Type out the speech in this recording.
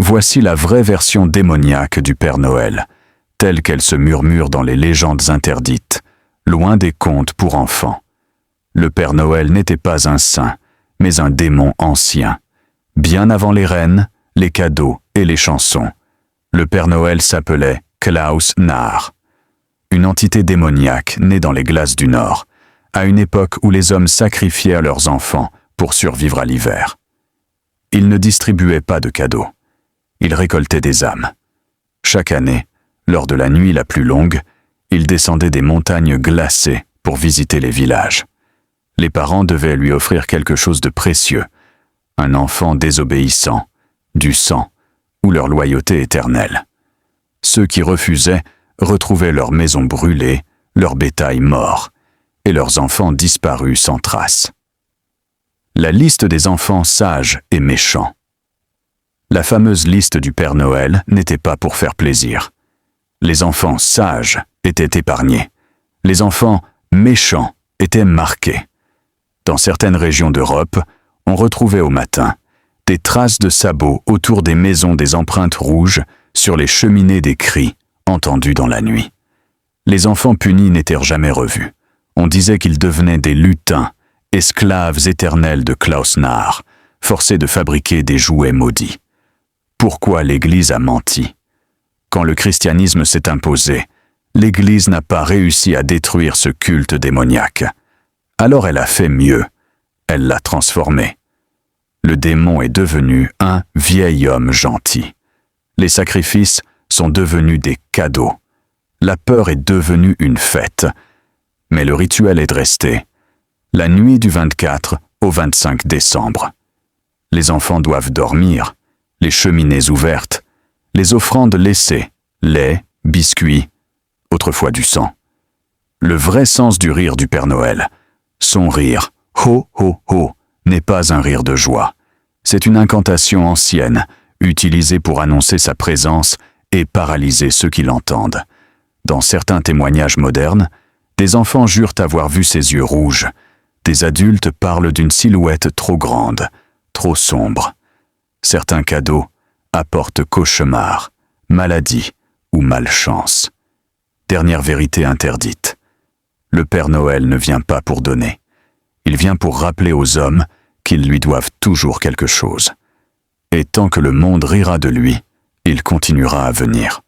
Voici la vraie version démoniaque du Père Noël, telle qu'elle se murmure dans les légendes interdites, loin des contes pour enfants. Le Père Noël n'était pas un saint, mais un démon ancien. Bien avant les reines, les cadeaux et les chansons, le Père Noël s'appelait Klaus Naar, une entité démoniaque née dans les glaces du Nord, à une époque où les hommes sacrifiaient leurs enfants pour survivre à l'hiver. Il ne distribuait pas de cadeaux. Il récoltait des âmes. Chaque année, lors de la nuit la plus longue, il descendait des montagnes glacées pour visiter les villages. Les parents devaient lui offrir quelque chose de précieux, un enfant désobéissant, du sang ou leur loyauté éternelle. Ceux qui refusaient retrouvaient leur maison brûlée, leur bétail mort, et leurs enfants disparus sans trace. La liste des enfants sages et méchants. La fameuse liste du Père Noël n'était pas pour faire plaisir. Les enfants sages étaient épargnés. Les enfants méchants étaient marqués. Dans certaines régions d'Europe, on retrouvait au matin des traces de sabots autour des maisons, des empreintes rouges sur les cheminées des cris entendus dans la nuit. Les enfants punis n'étaient jamais revus. On disait qu'ils devenaient des lutins, esclaves éternels de Klaus Naar, forcés de fabriquer des jouets maudits. Pourquoi l'Église a menti? Quand le christianisme s'est imposé, l'Église n'a pas réussi à détruire ce culte démoniaque. Alors elle a fait mieux, elle l'a transformé. Le démon est devenu un vieil homme gentil. Les sacrifices sont devenus des cadeaux. La peur est devenue une fête. Mais le rituel est resté. La nuit du 24 au 25 décembre. Les enfants doivent dormir, les cheminées ouvertes, les offrandes laissées, lait, biscuits, autrefois du sang. Le vrai sens du rire du Père Noël, son rire, ho ho ho, n'est pas un rire de joie. C'est une incantation ancienne, utilisée pour annoncer sa présence et paralyser ceux qui l'entendent. Dans certains témoignages modernes, des enfants jurent avoir vu ses yeux rouges. Des adultes parlent d'une silhouette trop grande, trop sombre. Certains cadeaux apportent cauchemars, maladies ou malchance. Dernière vérité interdite. Le Père Noël ne vient pas pour donner. Il vient pour rappeler aux hommes qu'ils lui doivent toujours quelque chose. Et tant que le monde rira de lui, il continuera à venir.